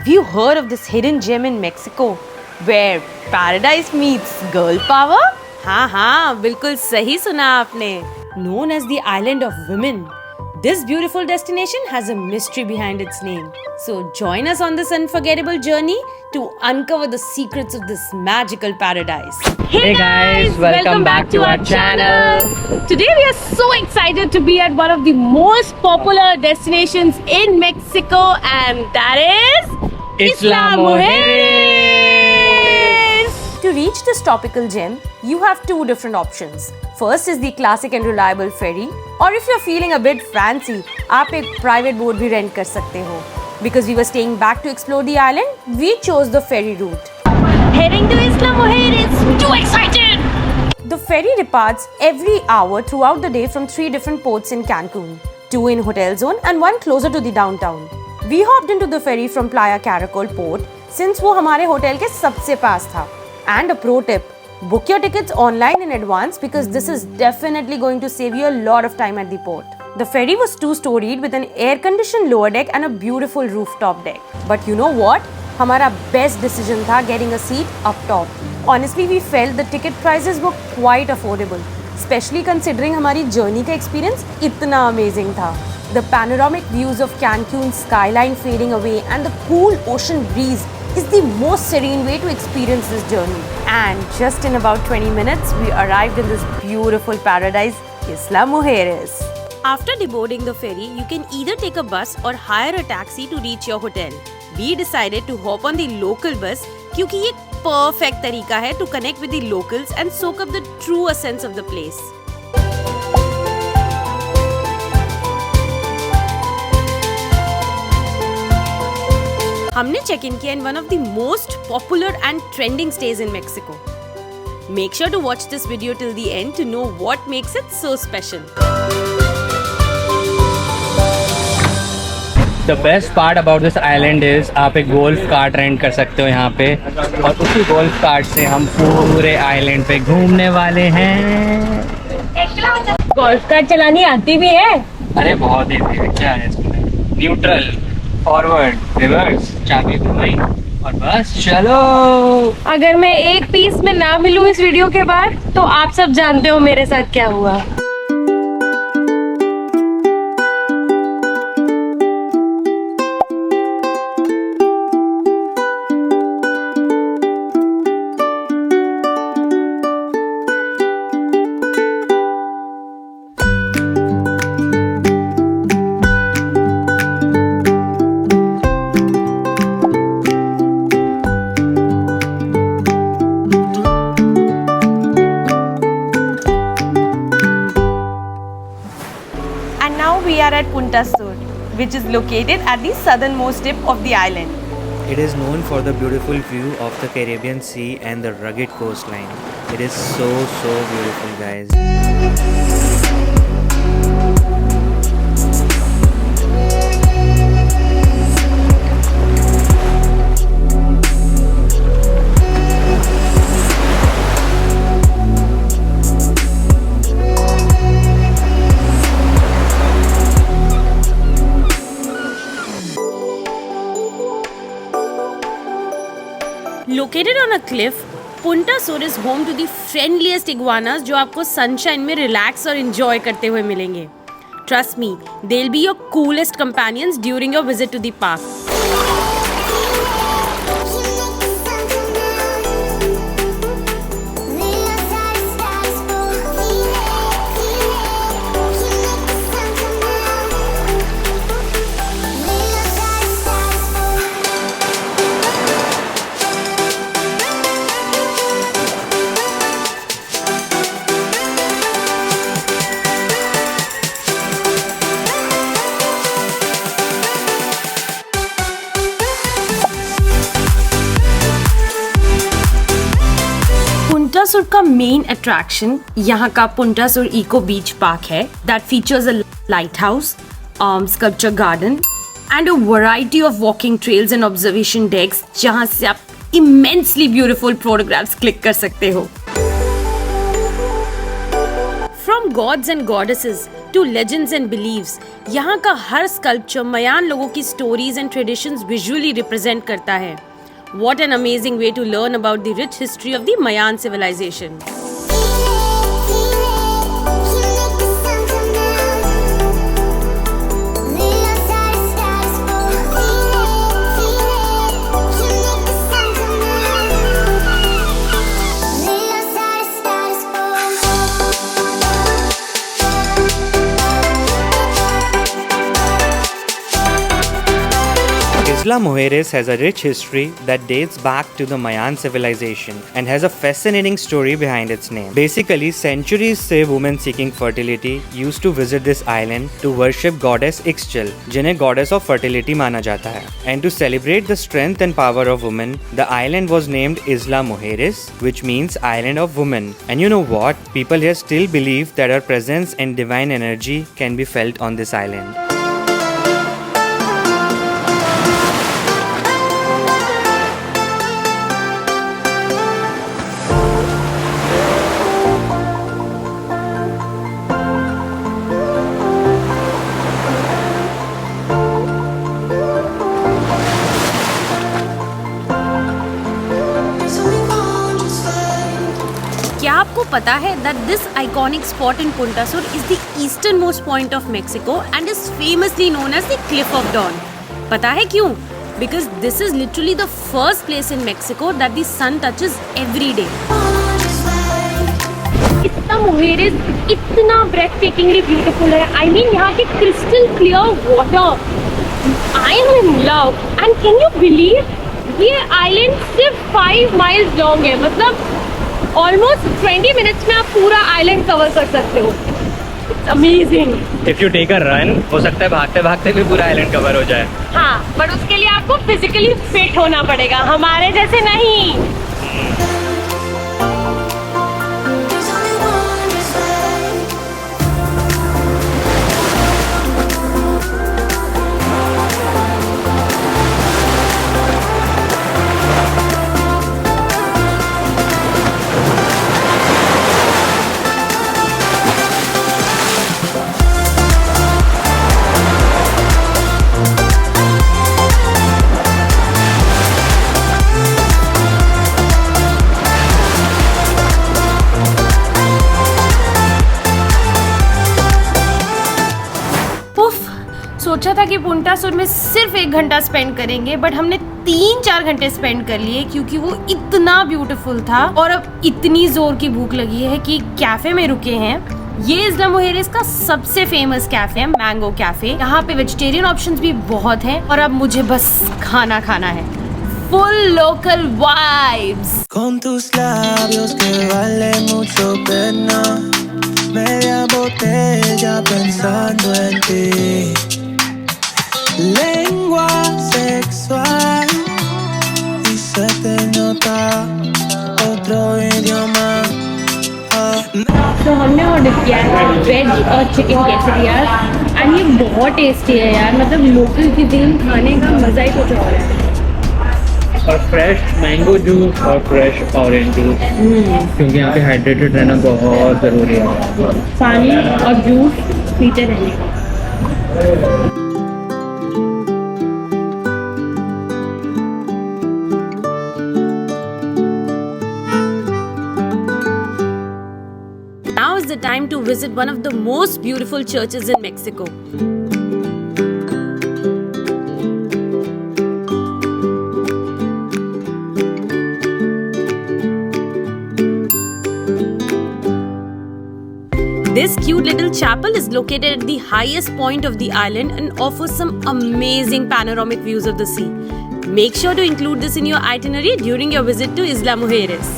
Have you heard of this hidden gem in Mexico where paradise meets girl power? हाँ, बिल्कुल सही सुना आपने. Known as the island of women, this beautiful destination has a mystery behind its name. So join us on this unforgettable journey to uncover the secrets of this magical paradise. Hey guys, welcome back to our channel. Today we are so excited to be at one of the most popular destinations in Mexico, and that is Isla Mujeres. To reach this tropical gem, you have two different options. First is the classic and reliable ferry, or if you're feeling a bit fancy, आप एक private boat भी rent कर सकते हो. Because we were staying back to explore the island, we chose the ferry route. Heading to Isla Mujeres, too excited! The ferry departs every hour throughout the day from 3 different ports in Cancun, 2 in Hotel Zone and 1 closer to the downtown. We hopped into the ferry from Playa Caracol port since वो हमारे hotel के सबसे पास था. And a pro tip, book your tickets online in advance because this is definitely going to save you a lot of time at the port. The ferry was 2-storied with an air-conditioned lower deck and a beautiful rooftop deck. But you know what? हमारा best decision था getting a seat up top. Honestly, we felt the ticket prices were quite affordable, especially considering हमारी journey का experience इतना amazing था. The panoramic views of Cancun's skyline fading away and the cool ocean breeze is the most serene way to experience this journey. And just in about 20 minutes, we arrived in this beautiful paradise, Isla Mujeres. After deboarding the ferry, you can either take a bus or hire a taxi to reach your hotel. We decided to hop on the local bus क्योंकि ये perfect तरीका है to connect with the locals and soak up the true essence of the place. हमने check in किया in one of the most popular and trending stays in Mexico. Make sure to watch this video till the end to know what makes it so special. The best part about this island is आप एक golf cart rent कर सकते हो यहाँ पे, और उसी golf cart से हम पूरे आइलैंड पे घूमने वाले हैं. गोल्फ कार्ट चलानी आती भी है? अरे बहुत इजी है. क्या है इसमें? न्यूट्रल, फॉरवर्ड, रिवर्स, चाबी घुमाई और बस चलो. अगर मैं एक पीस में ना मिलूं इस वीडियो के बाद, तो आप सब जानते हो मेरे साथ क्या हुआ. And now we are at Punta Sur, which is located at the southernmost tip of the island. It is known for the beautiful view of the Caribbean Sea and the rugged coastline. It is so beautiful, guys. Located on a cliff, Punta Sur is home to the friendliest iguanas जो आपको sunshine में relax और enjoy करते हुए मिलेंगे. Trust me, they'll be your coolest companions during your visit to the park. Punta सुर का main attraction यहाँ का पुंटा सुर इको बीच पार्क है that features a lighthouse, sculpture garden and a variety of walking trails and observation decks जहाँ से आप immensely beautiful photographs click कर सकते हो. From gods and goddesses to legends and beliefs. यहाँ का हर sculpture मयान लोगों की stories and traditions visually represent करता है. What an amazing way to learn about the rich history of the Mayan civilization. Isla Mujeres has a rich history that dates back to the Mayan civilization and has a fascinating story behind its name. Basically, centuries से women seeking fertility used to visit this island to worship goddess Ixchel, जिन्हें goddess of fertility माना जाता है. And to celebrate the strength and power of women, the island was named Isla Mujeres, which means Island of Women. And you know what? People here still believe that our presence and divine energy can be felt on this island. क्या आपको पता है that this iconic spot in Punta Sur is the easternmost point of Mexico and is famously known as the Cliff of Dawn? पता है क्यों? Because this is literally the first place in Mexico that the sun touches every day. Isla Mujeres इतना breathtakingly beautiful है. I mean यहाँ के crystal clear water. I am in love. And can you believe ये island सिर्फ 5 miles long है. मतलब almost 20 minutes में आप पूरा island cover कर सकते हो. It's amazing. If you take a run, हो सकता है भागते भागते भी पूरा island cover हो जाए. हाँ, but उसके लिए आपको physically fit होना पड़ेगा. हमारे जैसे नहीं. सोचा था कि पुंटा सुर में सिर्फ 1 घंटा स्पेंड करेंगे, बट हमने 3-4 घंटे स्पेंड कर लिए क्योंकि वो इतना ब्यूटीफुल था और अब इतनी जोर की भूख लगी है कि कैफे में रुके हैं. ये इस्ला मुहेरेस का सबसे फेमस कैफे है, मैंगो कैफे. यहाँ पे वेजिटेरियन ऑप्शंस भी बहुत हैं और अब मुझे बस खाना खाना है. Full local vibes. Con tus labios que vale mucho pena, media botella pensando en ti. Lengua sexual y se te nota otro idioma. तो हमने ऑर्डर किया है वेज और चिकन केसरिया एंड ये बहुत टेस्टी है यार. मतलब लोकल cuisine खाने का मज़ा ही कुछ और है. और फ्रेश मैंगो जूस और फ्रेश ऑरेंज जूस, क्योंकि यहाँ पे हाइड्रेटेड रहना बहुत ज़रूरी है. पानी और जूस पीते रहने का. Now is the time to visit one of the most beautiful churches in Mexico. This cute little chapel is located at the highest point of the island and offers some amazing panoramic views of the sea. Make sure to include this in your itinerary during your visit to Isla Mujeres.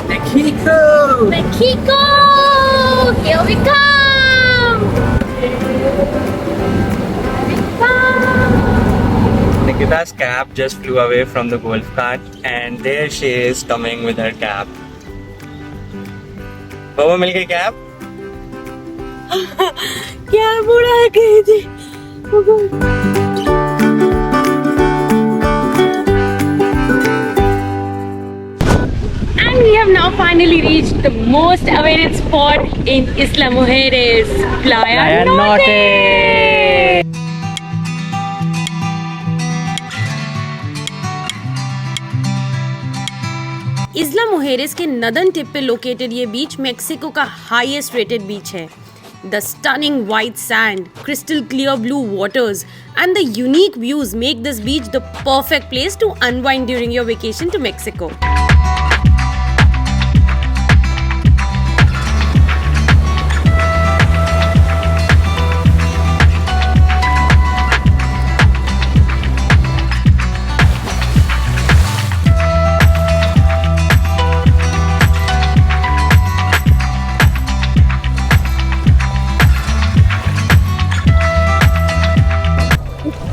Mexico! Mexico! Here we come! Nikita's cap just flew away from the golf cart and there she is coming with her cap. बाबा मिल गई cap. क्या बुरा गई थी. And we have now finally reached the most awaited spot in Isla Mujeres, Playa Norte. इस्ला मुहेरेस के northern tip पे located ये बीच Mexico का highest rated बीच है. The stunning white sand, crystal clear blue waters, and the unique views make this beach the perfect place to unwind during your vacation to Mexico.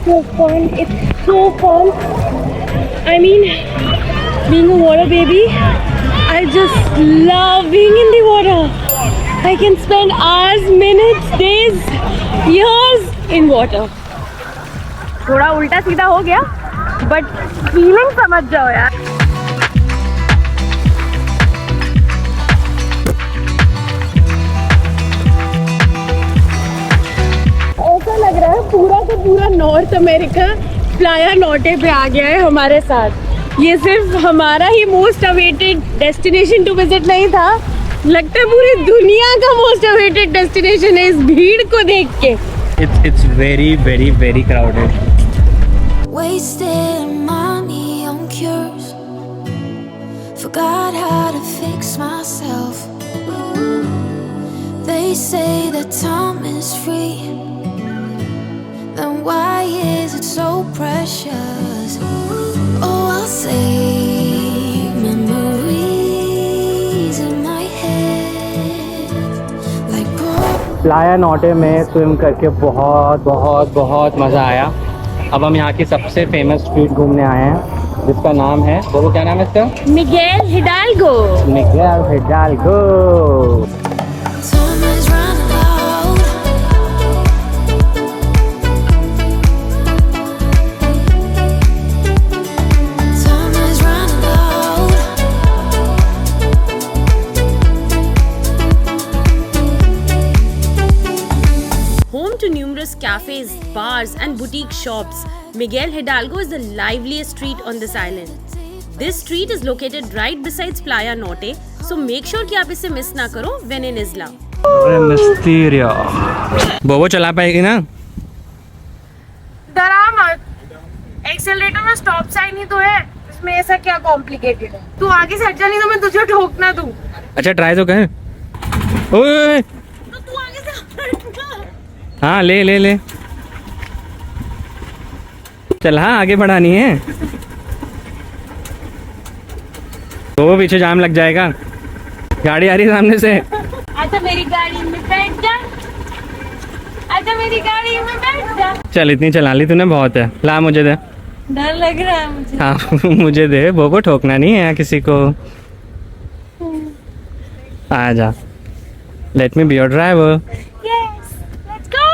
So fun, it's so fun. I mean, being a water baby, I just love being in the water. I can spend hours, minutes, days, years in water. थोड़ा उल्टा सीधा हो गया, but feeling समझ जाओ यार. ऐसा लग रहा है पूरा का पूरा नॉर्थ अमेरिका प्लाया नॉर्टे पे आ गया है हमारे साथ. ये सिर्फ हमारा ही most awaited destination to visit नहीं था, लगता है पूरी दुनिया का मोस्ट अवेटेड डेस्टिनेशन है इस भीड़ को देख के. It's very crowded. Wasting money on cures. Forgot how to fix myself. They say that time is free. Then why is it so precious? Oh, I'll save memories in my head. Like Playa Norte में swim करके बहुत मज़ा आया. अब हम यहाँ की सबसे फेमस स्ट्रीट घूमने आए हैं जिसका नाम है, वो क्या नाम है इसका? Miguel Hidalgo. Miguel Hidalgo. time is running out. Time is running out. Home to numerous cafes, bars, and boutique shops, Miguel Hidalgo is the liveliest street on this island. This street is located right beside Playa Norte, so make sure कि आप इसे miss ना करो when in Isla. अरे मिस्टीरिया. बोबो चला पाएगी ना? डरा मत, एक्सेलरेटर में स्टॉप साइन ही तो है, इसमें ऐसा क्या कॉम्प्लिकेटेड है. तू आगे से हट जा नहीं तो मैं तुझे ठोकना दूं. अच्छा ट्राई तो कर. ओए तो तू आगे से हटना. हाँ ले चल. हाँ आगे बढ़ानी है. वो पीछे जाम लग जाएगा. गाड़ी आ रही है सामने से. आजा मेरी गाड़ी में बैठ जा. आजा मेरी गाड़ी में बैठ जा. चल इतनी चला ली तूने, बहुत है. ला मुझे दे. डर लग रहा है मुझे. हाँ मुझे दे. वो ठोकना नहीं है किसी को. आ जा. Let me be your driver. Yes, let's go.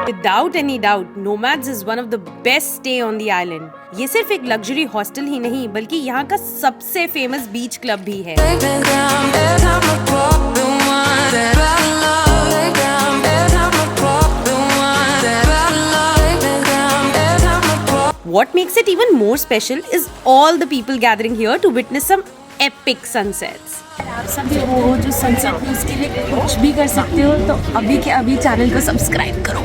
Without any doubt, Nomads is one of the best stay on the island. ये सिर्फ एक लग्जरी हॉस्टल ही नहीं बल्कि यहाँ का सबसे फेमस बीच क्लब भी है. What makes it even more special is all the people gathering here to witness some epic sunsets. आप सभी वो जो सनसेट है उसके लिए कुछ भी कर सकते हो, तो अभी के अभी चैनल को सब्सक्राइब करो.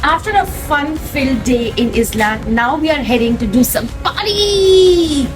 After a fun-filled day in Isla, now we are heading to do some party.